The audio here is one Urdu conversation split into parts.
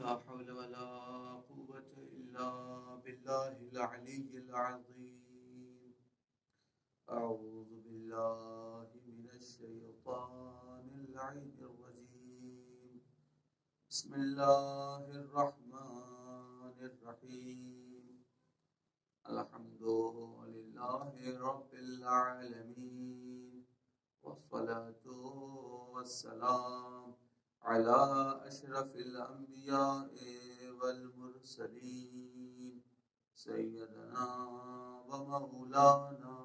لا حول ولا قوة إلا بالله العلي العظيم. أعوذ بالله من الشيطان اللعين الرجيم. بسم الله الرحمن الرحيم. الحمد لله رب العالمين، والصلاة والسلام على أشرف الأنبياء والمرسلين سيدنا ومولانا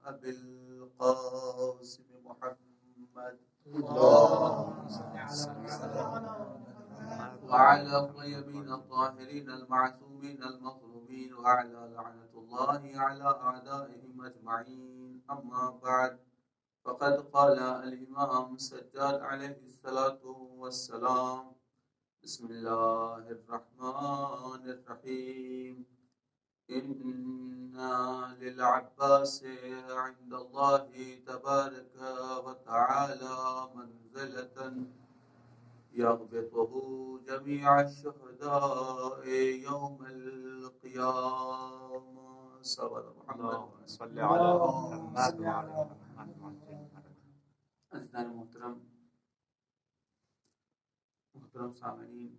أبي القاسم محمد اللهم صل على وعلى الطيبين الطاهرين المعصومين المظلومين وعلى لعنة الله على أعدائهم أجمعين. أما بعد، فقد قال الإمام السجاد عليه الصلاة والسلام: بسم الله الرحمن الرحيم. إن للعباس عند الله تبارك وتعالى منزلة يغبطه جميع الشهداء يوم القيامة. صلى محمد صل على محمد وعلى محمد. عزیزان محترم سامعین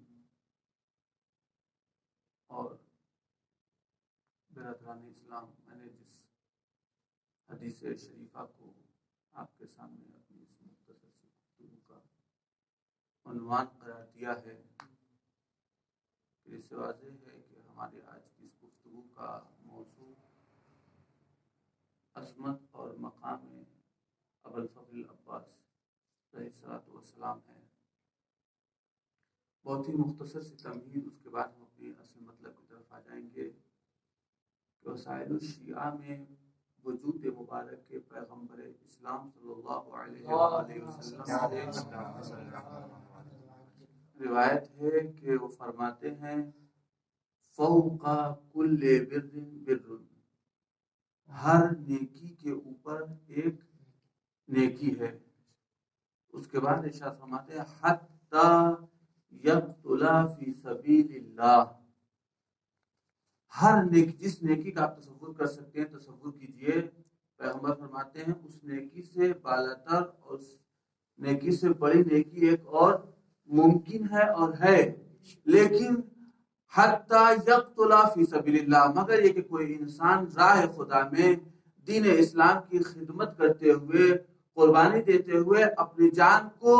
اور برادران اسلام، میں نے جس حدیث شریفہ کو آپ کے سامنے اپنی اس مختصر سی گفتگو کا عنوان قرار دیا ہے، اس سے واضح ہے کہ ہماری آج کی اس گفتگو کا موضوع عظمت اور مقام ابوالفضل عباس علیہ الصلوۃ والسلام ہے۔ بہت ہی مختصر سی تمہید، اس کے بعد ہم اپنے اصل مطلب کی طرف آ جائیں گے کہ وسائل الشیعہ میں وجود مبارک کے پیغمبر اسلام صلی اللہ علیہ وآلہ وسلم سے روایت ہے کہ وہ فرماتے ہیں: فوق کل بر بر، ہر نیکی کے اوپر ایک نیکی ہے۔ اس کے بعد ارشاد فرماتے ہیں: حتی یقتل فی سبیل اللہ، ہر نیکی، جس نیکی کا آپ تصور کر سکتے ہیں تصور کیجئے، پیغمبر فرماتے ہیں اس نیکی سے بالاتر اور اس نیکی سے بڑی نیکی ایک اور ممکن ہے اور ہے، لیکن حتی یقتل فی سبیل اللہ، مگر یہ کہ کوئی انسان راہ خدا میں دین اسلام کی خدمت کرتے ہوئے، قربانی دیتے ہوئے اپنی جان کو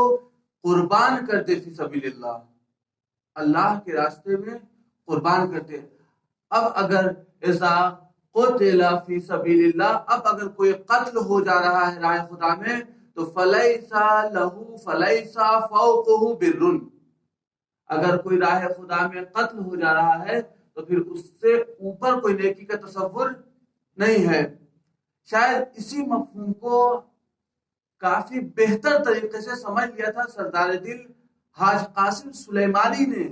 قربان کرتے، فی سبیل اللہ، اللہ کے راستے میں قربان کرتے۔ اب اگر اذا قتل فی سبیل اللہ، اب اگر کوئی قتل ہو جا رہا ہے راہ خدا میں، تو فلیس لہ فلیس فوقہ بر، اگر کوئی راہ خدا میں قتل ہو جا رہا ہے تو پھر اس سے اوپر کوئی نیکی کا تصور نہیں ہے۔ شاید اسی مفہوم کو کافی بہتر طریقے سے سمجھ لیا تھا سردار دل حاج قاسم سلیمانی نے،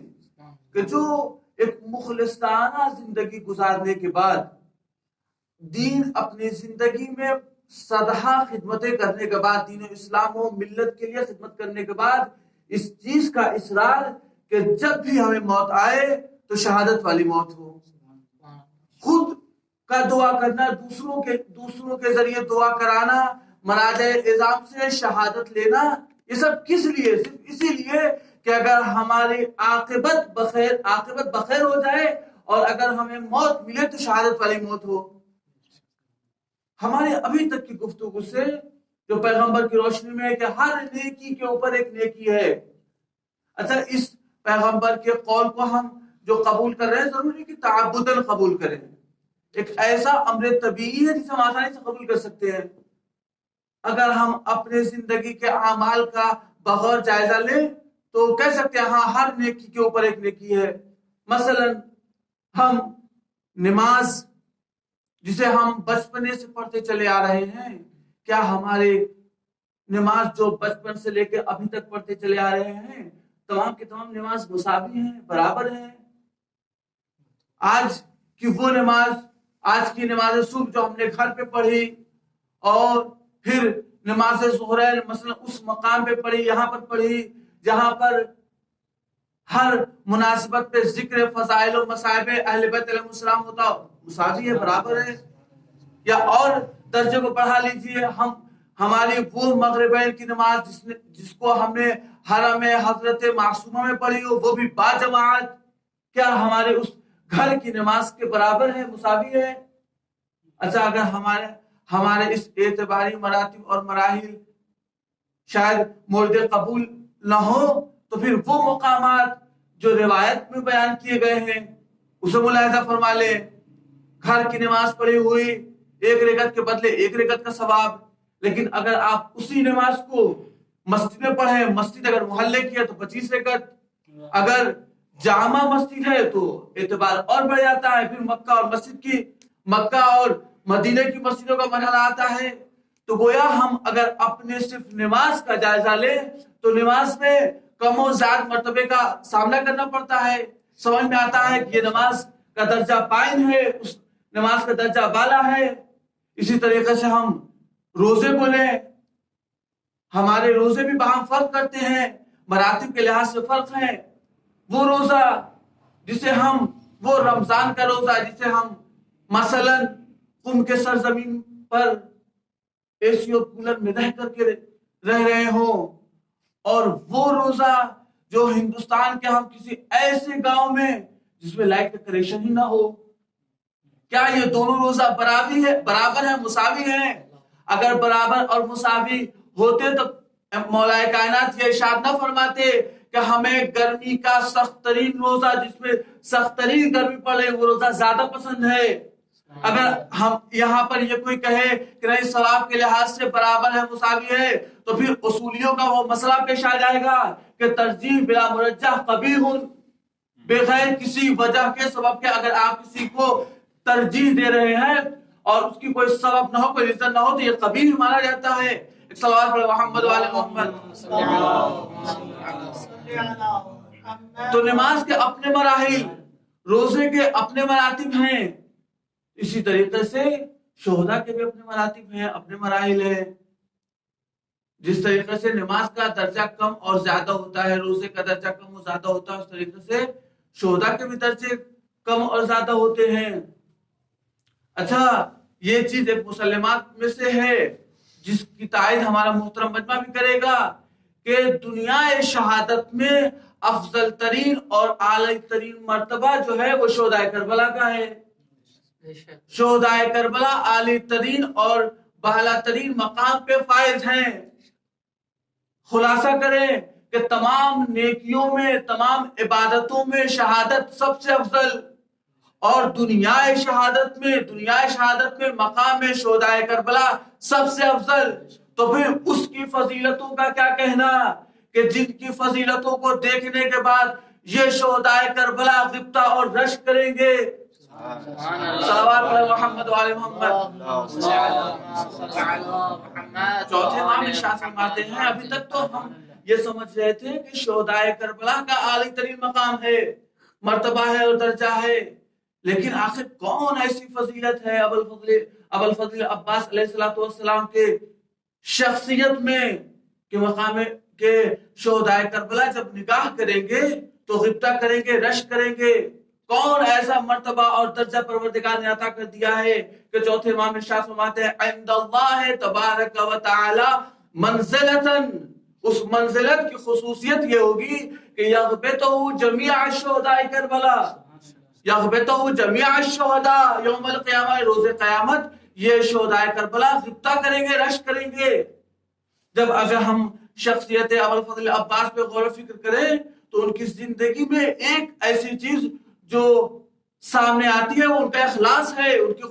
کہ جو ایک مخلصانہ زندگی گزارنے کے بعد، دین اپنی زندگی میں سدھا خدمتیں کرنے کے بعد، دین و اسلام و ملت کے لیے خدمت کرنے کے بعد، اس چیز کا اصرار کہ جب بھی ہمیں موت آئے تو شہادت والی موت ہو، خود کا دعا کرنا، دوسروں کے ذریعے دعا کرانا، مراجع اعظام سے شہادت لینا، یہ سب کس لیے؟ صرف اسی لیے کہ اگر ہماری عاقبت بخیر ہو جائے اور اگر ہمیں موت ملے تو شہادت والی موت ہو۔ ہمارے ابھی تک کی گفتگو سے جو پیغمبر کی روشنی میں ہے کہ ہر نیکی کے اوپر ایک نیکی ہے۔ اچھا، اس پیغمبر کے قول کو ہم جو قبول کر رہے ہیں، ضروری کہ تعبداً قبول کریں، ایک ایسا امر طبیعی ہے جسے ہم آسانی سے قبول کر سکتے ہیں۔ اگر ہم اپنے زندگی کے اعمال کا بغور جائزہ لیں تو کہہ سکتے ہیں ہاں، ہر نیکی کے اوپر ایک نیکی ہے۔ مثلا ہم نماز جسے ہم بچپنے سے پڑھتے چلے آ رہے ہیں، کیا ہمارے نماز جو بچپن سے لے کے ابھی تک پڑھتے چلے آ رہے ہیں، تمام کی تمام نماز مساوی ہیں، برابر ہیں؟ آج کی وہ نماز، آج کی نماز صبح جو ہم نے گھر پہ پڑھی اور پھر نماز ظہرین مثلا اس مقام پہ پڑھی، یہاں پر پڑھی جہاں پر ہر مناسبت پہ ذکر فضائل و مصائب اہل بیت علیہ السلام ہوتا مساوی ہے، برابر ہے؟ یا اور درجے کو بڑھا لیجئے، ہماری وہ مغربین کی نماز جس کو ہم نے حرم حضرت معصومہ میں پڑھی ہو، وہ بھی با جماعت، کیا ہمارے اس گھر کی نماز کے برابر ہے، مساوی ہے؟ اچھا، اگر ہمارے اس اعتباری مراتب اور مراحل شاید مورد قبول نہ ہو، تو پھر وہ مقامات جو روایت میں بیان کیے گئے ہیں اسے ملاحظہ فرما لیں۔ گھر کی نماز پڑھی ہوئی 1 رکعت کے بدلے 1 رکعت کا ثواب، لیکن اگر آپ اسی نماز کو مسجد میں پڑھیں، مسجد اگر محلے کی ہے تو 25 رکعت، اگر جامع مسجد ہے تو اعتبار اور بڑھ جاتا ہے۔ پھر مکہ اور مدینہ کی مسجدوں کا مرحلہ آتا ہے۔ تو گویا ہم اگر اپنے صرف نماز کا جائزہ لیں تو نماز میں کم و زیادہ مرتبے کا سامنا کرنا پڑتا ہے۔ سمجھ میں آتا ہے کہ یہ نماز کا درجہ پائن ہے، اس نماز کا درجہ بالا ہے۔ اسی طریقے سے ہم روزے کو لیں، ہمارے روزے بھی باہم فرق کرتے ہیں، مراتب کے لحاظ سے فرق ہیں۔ وہ روزہ وہ رمضان کا روزہ جسے ہم مثلا قم کے سرزمین پر اے سی اور کولر میں رہ کر کے رہ رہے ہوں، اور وہ روزہ جو ہندوستان کے ہم کسی ایسے گاؤں میں جس میں لائٹ کا کنیکشن ہی نہ ہو، کیا یہ دونوں روزہ برابر ہے، مساوی ہیں؟ اگر برابر اور مساوی ہوتے تو مولا کائنات یہ ارشاد نہ فرماتے کہ ہمیں گرمی کا سخت ترین روزہ جس میں سخت ترین گرمی پڑے وہ روزہ زیادہ پسند ہے۔ اگر ہم یہاں پر یہ کوئی کہے کہ نہیں ثواب کے لحاظ سے برابر ہے، مساوی ہے، تو پھر اصولیوں کا وہ مسئلہ پیش آ جائے گا کہ ترجیح بلا مرجح قبیح، بغیر کسی وجہ کے سبب کے اگر آپ کسی کو ترجیح دے رہے ہیں اور اس کی کوئی سبب نہ ہو، کوئی ریزن نہ ہو، تو یہ قبیح مانا جاتا ہے۔ ایک صلوات پڑھیں محمد وآل محمد۔ تو نماز کے اپنے مراحل، روزے کے اپنے مراتب ہیں، اسی طریقے سے شہداء کے بھی اپنے مراتب ہیں، اپنے مراحل ہیں۔ جس طریقے سے نماز کا درجہ کم اور زیادہ ہوتا ہے، روزے کا درجہ کم اور زیادہ ہوتا ہے، اس طریقے سے شہداء کے بھی درجے کم اور زیادہ ہوتے ہیں۔ اچھا، یہ چیز ایک مسلمات میں سے ہے جس کی تائید ہمارا محترم مجمع بھی کرے گا کہ دنیا شہادت میں افضل ترین اور اعلی ترین مرتبہ جو ہے وہ شہداء کربلا کا ہے۔ شہداء کربلا اعلی ترین اور بالا ترین مقام پہ فائز ہیں۔ خلاصہ کریں کہ تمام نیکیوں میں، تمام عبادتوں میں شہادت سب سے افضل، اور دنیا شہادت میں مقام شہداء کربلا سب سے افضل۔ تو پھر اس کی فضیلتوں کا کیا کہنا کہ جن کی فضیلتوں کو دیکھنے کے بعد یہ شہداء کربلا غبطہ اور رشک کریں گے۔ صلوات علی محمد وآل محمد۔ چوتھے امام ارشاد فرماتے ہیں ابھی تک تو ہم یہ سمجھ رہے تھے کہ شہداء کربلا کا اعلی ترین مقام ہے، مرتبہ ہے اور درجہ ہے، لیکن آخر کون ایسی فضیلت ہے ابوالفضل عباس علیہ السلام کے شخصیت میں کہ مقام کے شہداء کربلا جب نگاہ کریں گے تو غبطہ کریں گے، رشک کریں گے؟ کون ایسا مرتبہ اور درجہ پروردگار نے عطا کر دیا ہے کہ چوتھے امام ارشاد فرماتے ہیں عند اللہ تبارک و تعالی منزلتن، اس منزلت کی خصوصیت یہ ہوگی کہ یغبطہ جمیع الشہداء کربلا، یغبطہ جمیع الشہداء یوم القیامہ، روز قیامت یہ شہداء کربلا غبطہ کریں گے، رشک کریں گے۔ جب اگر ہم شخصیت ابوالفضل عباس پہ غور و فکر کریں تو ان کی زندگی میں ایک ایسی چیز جو سامنے آتی ہے وہ ان کا اخلاص ہے، ان کی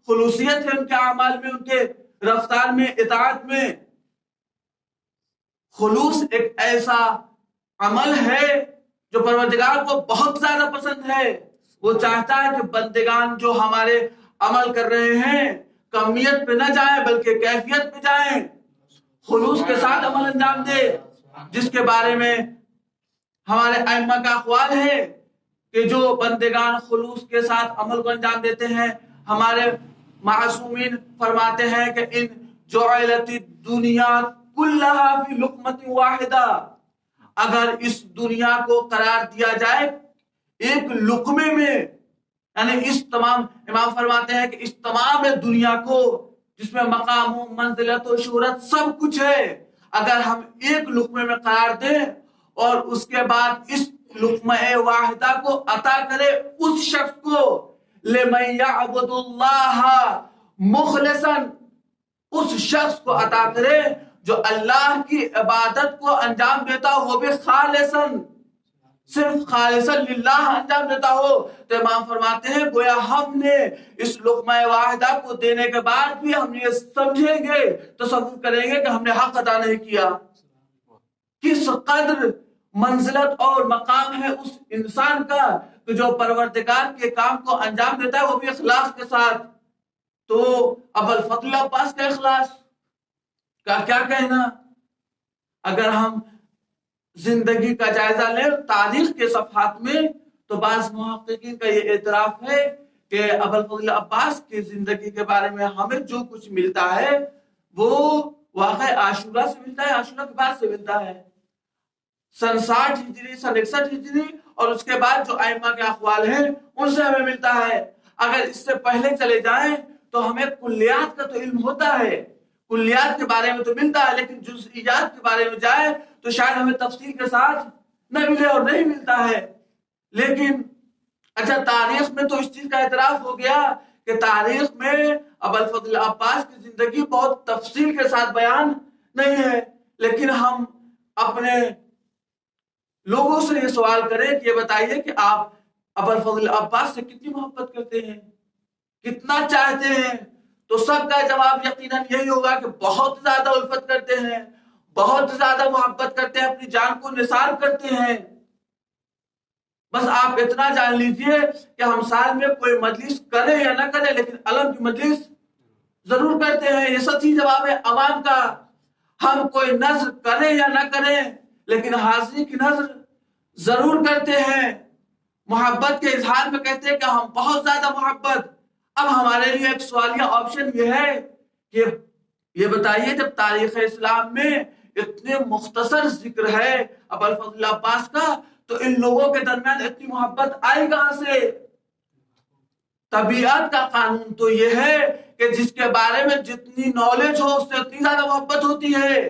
خلوصیت ہے، ان کے اعمال میں، ان کے رفتار میں، اطاعت میں۔ خلوص ایک ایسا عمل ہے جو پروردگار کو بہت زیادہ پسند ہے۔ وہ چاہتا ہے کہ بندگان جو ہمارے عمل کر رہے ہیں کمیت پہ نہ جائیں بلکہ کیفیت پہ جائیں، خلوص کے ساتھ عمل انجام دے، جس کے بارے میں ہمارے ائمہ کا اقوال ہے کہ جو بندگان خلوص کے ساتھ عمل کو انجام دیتے ہیں، ہمارے معصومین فرماتے ہیں کہ ان جعلت الدنیا کلہا فی لقمۃ واحدہ، اگر اس دنیا کو قرار دیا جائے ایک لقمے میں، یعنی اس تمام، امام فرماتے ہیں کہ اس تمام دنیا کو جس میں مقام و منزلت و شہرت سب کچھ ہے، اگر ہم ایک لقمے میں قرار دیں اور اس کے بعد اس لقمہ واحدہ کو عطا کرے اس شخص کو، لمن یعبد اللہ مخلصا، اس شخص کو عطا کرے جو اللہ کی عبادت کو انجام دیتا ہو، وہ بھی خالصاً، صرف خالصاً للہ انجام دیتا ہو، تو امام فرماتے ہیں گویا ہم نے اس لقمہ واحدہ کو دینے کے بعد بھی ہم یہ سمجھیں گے، تصور کریں گے کہ ہم نے حق ادا نہیں کیا۔ کس قدر منزلت اور مقام ہے اس انسان کا کہ جو پروردگار کے کام کو انجام دیتا ہے وہ بھی اخلاص کے ساتھ۔ تو ابوالفضل عباس کا اخلاص کا کیا کہنا؟ اگر ہم زندگی کا جائزہ لیں تاریخ کے صفحات میں تو بعض محققین کا یہ اعتراف ہے کہ ابوالفضل عباس کی زندگی کے بارے میں ہمیں جو کچھ ملتا ہے وہ واقع عاشورہ سے ملتا ہے، عاشورہ کے بعد سے ملتا ہے، سن 60 ہجری، سن 61 ہجری، اور اس کے بعد جو ائمہ کے اقوال ہیں ان سے ہمیں ملتا ہے۔ اگر اس سے پہلے چلے جائیں تو ہمیں کلیات کا تو علم ہوتا ہے، کلیات کے بارے میں تو ملتا ہے، لیکن جزئیات کے بارے میں جائے تو شاید ہمیں تفصیل کے ساتھ نہ ملے اور نہیں ملتا ہے۔ لیکن اچھا، تاریخ میں تو اس چیز کا اعتراف ہو گیا کہ تاریخ میں ابوالفضل عباس کی زندگی بہت تفصیل کے ساتھ بیان نہیں ہے، لیکن ہم اپنے لوگوں سے یہ سوال کریں کہ یہ بتائیے کہ آپ ابوالفضل عباس سے کتنی محبت کرتے ہیں، کتنا چاہتے ہیں، تو سب کا جواب یقیناً یہی ہوگا کہ بہت زیادہ الفت کرتے ہیں، بہت زیادہ محبت کرتے ہیں، اپنی جان کو نثار کرتے ہیں۔ بس آپ اتنا جان لیجئے کہ ہم سال میں کوئی مجلس کریں یا نہ کریں لیکن علم کی مجلس ضرور کرتے ہیں، یہ سچی جواب ہے عوام کا۔ ہم کوئی نظر کریں یا نہ کریں لیکن حاضری کی نظر ضرور کرتے ہیں، محبت کے اظہار میں کہتے ہیں کہ ہم بہت زیادہ محبت۔ اب ہمارے لیے ایک سوالیہ آپشن یہ ہے کہ یہ بتائیے جب تاریخ اسلام میں اتنے مختصر ذکر ہے ابوالفضل عباس کا تو ان لوگوں کے درمیان اتنی محبت آئی کہاں سے؟ طبیعت کا قانون تو یہ ہے کہ جس کے بارے میں جتنی نالج ہو اس سے اتنی زیادہ محبت ہوتی ہے۔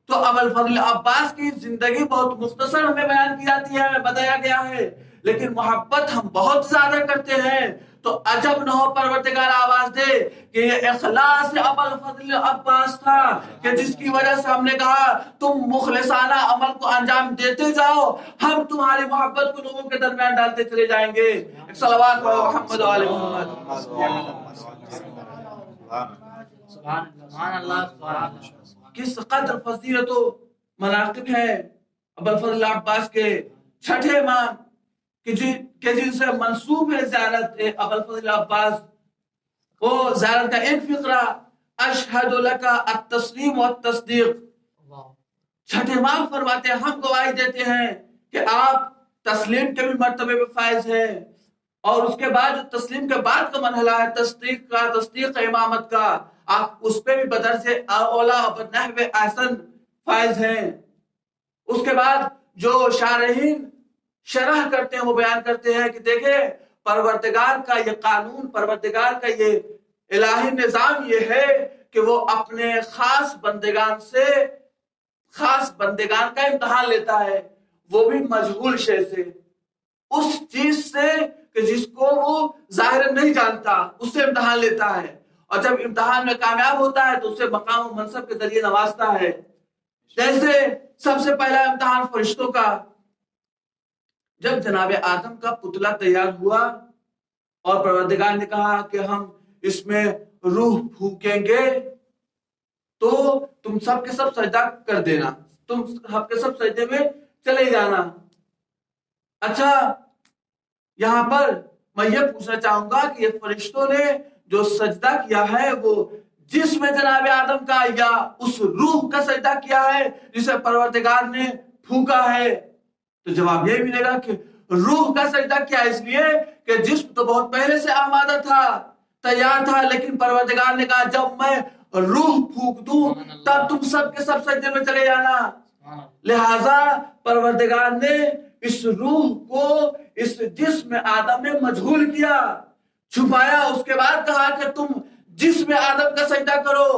تو ابوالفضل عباس کی زندگی بہت مختصر ہمیں بیان کی جاتی ہے، ہمیں بتایا گیا ہے، لیکن محبت ہم بہت زیادہ کرتے ہیں۔ تو عجب نہ ہو پروردگار آواز دے کہ یہ اخلاص ابوالفضل عباس تھا کہ جس کی وجہ سے ہم نے کہا تم مخلصانہ عمل کو انجام دیتے جاؤ، ہم تمہاری محبت کو لوگوں کے درمیان ڈالتے چلے جائیں گے۔ ایک صلوات پڑھو محمد و آل محمد۔ سبحان اللہ۔ کس قدر فضیلت و مناقب ہے ابوالفضل عباس کے چھٹے امام کہ جن سے منسوب ہے زیارت ابوالفضل عباس۔ وہ زیارت کا ایک فقرہ اشہد لک التسلیم والتصدیق، چھٹے امام فرماتے ہیں ہم گواہی دیتے ہیں کہ آپ تسلیم کے بھی مرتبے پہ فائز ہیں، اور اس کے بعد جو تسلیم کے بعد کا مرحلہ ہے تصدیق کا، تصدیق امامت کا، آپ اس پہ بھی بدرجہ اولا بنحو احسن فائز ہیں۔ اس کے بعد جو شارحین شرح کرتے ہیں وہ بیان کرتے ہیں کہ دیکھیں پروردگار کا یہ قانون، پروردگار کا یہ الہی نظام یہ ہے کہ وہ اپنے خاص بندگان سے خاص بندگان کا امتحان لیتا ہے، وہ بھی مجہول شے سے، اس چیز سے کہ جس کو وہ ظاہر نہیں جانتا، اس سے امتحان لیتا ہے، اور جب امتحان میں کامیاب ہوتا ہے تو اسے مقام و منصب کے ذریعے نوازتا ہے۔ جیسے سب سے پہلا امتحان فرشتوں کا، جب جناب آدم کا پتلا تیار ہوا اور پروردگار نے کہا کہ ہم اس میں روح پھونکیں گے تو تم سب کے سب سجدہ کر دینا، تم سب کے سب سجدے میں چلے جانا۔ اچھا، یہاں پر میں یہ پوچھنا چاہوں گا کہ یہ فرشتوں نے جو سجدہ کیا ہے وہ جسم جناب آدم کا یا اس روح کا سجدہ کیا ہے جسے پروردگار نے پھونکا ہے؟ تو جواب یہی ملے گا کہ روح کا سجدہ کیا، اس لیے کہ جسم تو بہت پہلے سے آمادہ تھا، تیار تھا، لیکن پروردگار نے کہا جب میں روح پھونک دوں تب تم سب کے سب سجدے میں چلے جانا۔ لہذا پروردگار نے اس روح کو اس جسم آدم میں مجہول کیا، چھپایا، اس کے بعد کہا کہ تم جسم آدم کا سجدہ کرو۔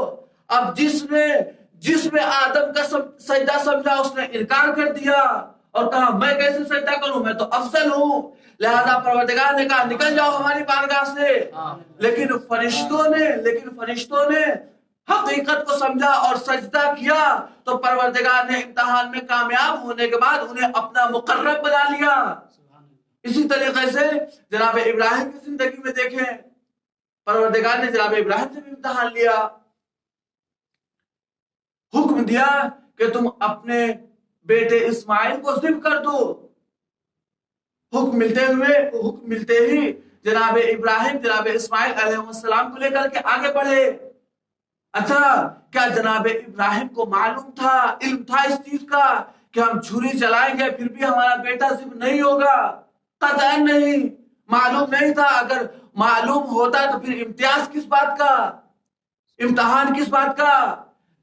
اب جسم آدم کا سجدہ سمجھا، اس نے انکار کر دیا اور کہا میں کیسے سجدہ کروں، میں تو افضل ہوں۔ لہذا پروردگار نے کہا نکل جاؤ ہماری بارگاہ سے۔ لیکن فرشتوں نے حقیقت کو سمجھا اور سجدہ کیا، تو پروردگار نے امتحان میں کامیاب ہونے کے بعد انہیں اپنا مقرب بنا لیا۔ اسی طریقے سے جناب ابراہیم کی زندگی میں دیکھیں، پروردگار نے جناب ابراہیم سے بھی امتحان لیا، حکم دیا کہ تم اپنے بیٹے اسماعیل کو ذبح کر دو۔ حکم ملتے ہی جناب ابراہیم جناب اسماعیل علیہ السلام کو لے کر کے آگے بڑھے۔ اچھا، کیا جناب ابراہیم کو معلوم تھا، علم تھا اس چیز کا کہ ہم چھری چلائیں گے پھر بھی ہمارا بیٹا ذبح نہیں ہوگا؟ قطعاً نہیں، معلوم نہیں تھا۔ اگر معلوم ہوتا تو پھر امتیاز کس بات کا، امتحان کس بات کا؟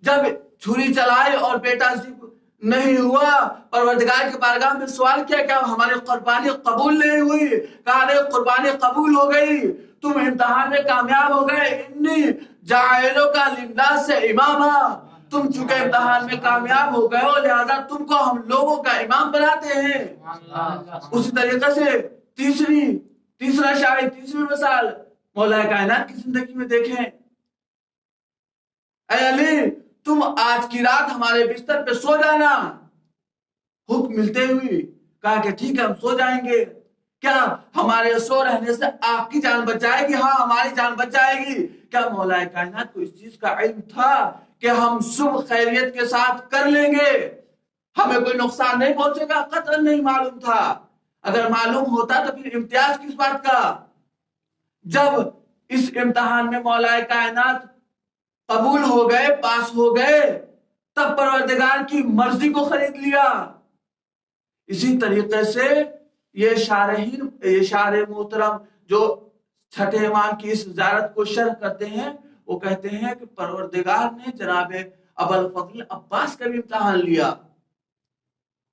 جب چھری چلائے اور بیٹا ذبح نہیں ہوا، پروردگار کی بارگاہ میں سوال کیا کہ ہماری قربانی قبول نہیں ہوئی؟ کہا نہیں، قربانی قبول ہو گئی، تم امتحان میں کامیاب ہو گئے۔ انی جاعلک للناس سے اماما، تم چونکہ امتحان میں کامیاب ہو گئے ہو لہذا تم کو ہم لوگوں کا امام بناتے ہیں۔ اسی طریقے سے تیسرا شاہد، تیسری مثال مولا کائنات کی زندگی میں دیکھیں، اے علی تم آج کی رات ہمارے بستر پہ سو جانا۔ حکم ملتے ہوئے کہا کہ ٹھیک ہے ہم سو جائیں گے۔ کیا ہمارے سو رہنے سے آپ کی جان بچ جائے گی؟ ہاں ہماری جان بچ جائے گی۔ کیا مولا کائنات کو اس چیز کا علم تھا کہ ہم صبح خیریت کے ساتھ کر لیں گے، ہمیں کوئی نقصان نہیں پہنچے گا؟ قطعاً نہیں معلوم تھا۔ اگر معلوم ہوتا تو پھر امتیاز کس بات کا؟ جب اس امتحان میں مولا کائنات قبول ہو گئے، پاس ہو گئے، تب پروردگار کی مرضی کو خرید لیا۔ اسی طریقے سے یہ شارح محترم جو چھٹے امام کی اس وزارت کو شرح کرتے ہیں، وہ کہتے ہیں کہ پروردگار نے جناب ابوالفضل عباس کا بھی امتحان لیا،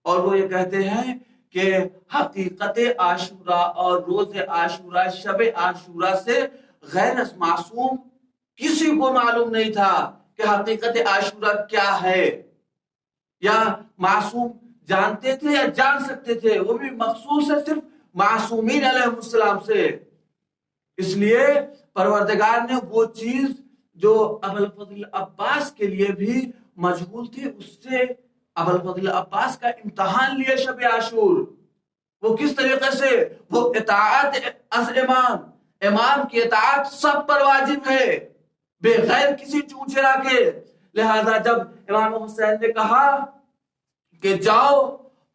اور وہ یہ کہتے ہیں کہ حقیقت عاشورہ اور روز عاشورہ، شب عاشورہ سے غیر معصوم کسی کو معلوم نہیں تھا کہ حقیقت عاشورہ کیا ہے، یا معصوم جانتے تھے یا جان سکتے تھے، وہ بھی مخصوص ہے صرف معصومین علیہ السلام سے۔ اس لیے پروردگار نے وہ چیز جو ابوالفضل عباس کے لیے بھی مجہول تھی، اس سے ابوالفضل عباس کا امتحان لیا شب عاشور۔ وہ کس طریقے سے؟ وہ اطاعت از امام کی اطاعت سب پر واجب ہے بغیر کسی چونچرا کے۔ لہذا جب امام حسین نے کہا کہ جاؤ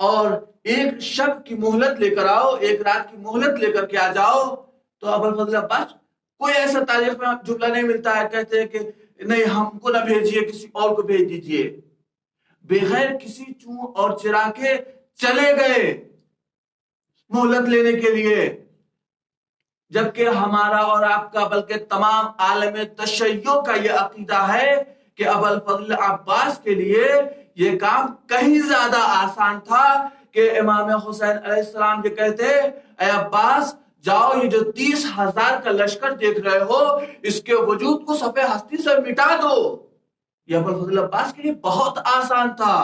اور ایک شب کی مہلت لے کر آؤ، ایک رات کی مہلت لے کر کے آ جاؤ، تو ابوالفضل عباس کوئی ایسا تاریخ میں جملہ نہیں ملتا ہے، کہتے ہیں کہ نہیں ہم کو نہ بھیجیے، کسی اور کو بھیج دیجیے، بغیر کسی چون اور چرا کے چلے گئے مہلت لینے کے لیے۔ جبکہ ہمارا اور آپ کا بلکہ تمام عالم تشیع کا یہ عقیدہ ہے کہ ابوالفضل عباس کے لیے یہ کام کہیں زیادہ آسان تھا کہ امام حسین علیہ السلام یہ کہتے اے عباس جاؤ، یہ جو 30,000 کا لشکر دیکھ رہے ہو اس کے وجود کو صفحہ ہستی سے مٹا دو۔ یہ ابوالفضل عباس کے لیے بہت آسان تھا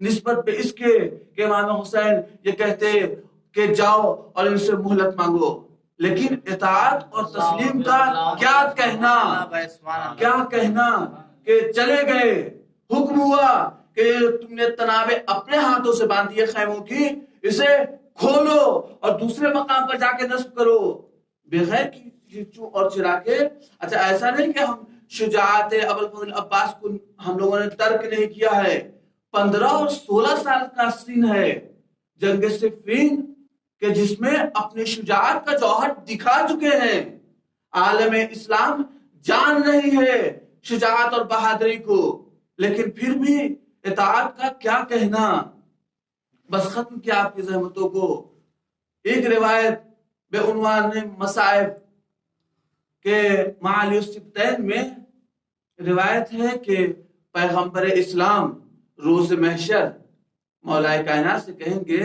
نسبت پہ اس کے کہ امام حسین یہ کہتے کہ جاؤ اور ان سے مہلت مانگو۔ لیکن اطاعت اور تسلیم کا کیا کہنا کہ چلے گئے، حکم ہوا کہ تم نے تنابیں اپنے ہاتھوں سے باندھی ہے خیموں کی، اسے کھولو اور دوسرے مقام پر جا کے نصب کرو بغیر کی چوں اور چرا کے۔ اچھا ایسا نہیں کہ ہم شجاعت ابوالفضل عباس کو ہم لوگوں نے ترک نہیں کیا ہے، 15 اور 16 سال کا سن ہے جنگ صفین کہ جس میں اپنی شجاعت کا جوہر دکھا چکے ہیں۔ عالم اسلام جان رہی ہے شجاعت اور بہادری کو، لیکن پھر بھی اطاعت کا کیا کہنا۔ بس ختم کیا آپ کی زحمتوں کو۔ ایک روایت بے عنوان مصائب کے معالی السبتین میں روایت ہے کہ پیغمبر اسلام روز محشر مولا کائنات سے کہیں گے،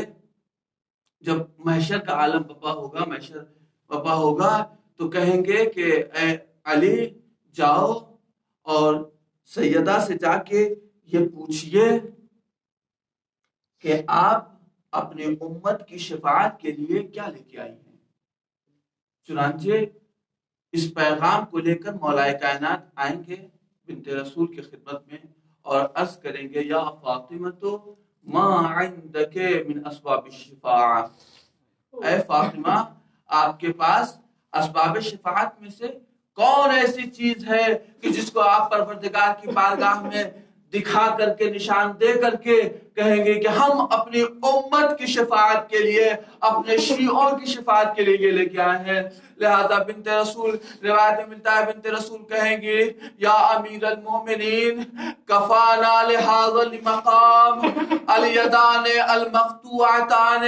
جب محشر کا عالم بپا ہوگا، محشر بپا ہوگا، تو کہیں گے کہ اے علی جاؤ اور سیدہ سے جا کے یہ پوچھئے کہ آپ اپنے امت کی شفاعت کے لیے کیا لے کے آئی ہیں۔ چنانچہ اس پیغام کو لے کر مولا کائنات آئیں گے بنت رسول کی خدمت میں اور عرض کریں گے، یا فاطمہ تو ما عندک من اسباب الشفاعت، اے فاطمہ آپ کے پاس اسباب شفاعت میں سے کون ایسی چیز ہے کہ جس کو آپ پروردگار کی بارگاہ میں دکھا کر کے، نشان دے کر کے کہیں گے کہ ہم اپنی امت کی شفاعت کے لیے، اپنے شیعوں کی شفاعت کے لیے یہ لے کے آئے ہیں۔ لہذا بنت رسول، روایت میں ملتا ہے بنت رسول کہیں گے، یا امیر المومنین کفانا لہذا المقام الیدان المقطوعتان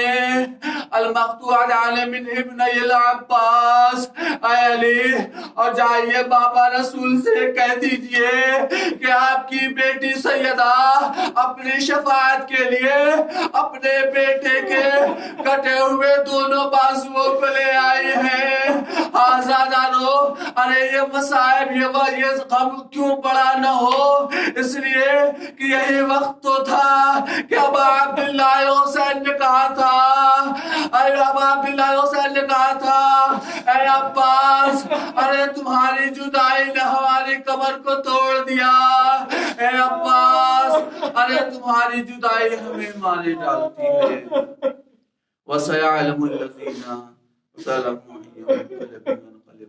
من ابن العباس، اے علی، اور جائیے بابا رسول سے کہہ دیجئے کہ آپ کی بیٹی سیدہ اپنی شفاعت کے لیے اپنے بیٹے کے کٹے ہوئے دونوں بازوؤں کو لے آئی ہیں۔ آزادانو، ارے یہ مصائب، یہ غم کیوں بڑا نہ ہو، اس لیے کہ یہی وقت تو تھا کہ ابا عبداللہ حسین نے کہا تھا، اے عباس، ارے تمہاری جدائی نے ہماری کمر کو توڑ دیا، اے عباس، ارے تمہاری جدائی ہمیں مارے ڈالتی ہے۔ وَسَيَعْلَمُ الَّذِينَ ظَلَمُوا أَيَّ مُنقَلَبٍ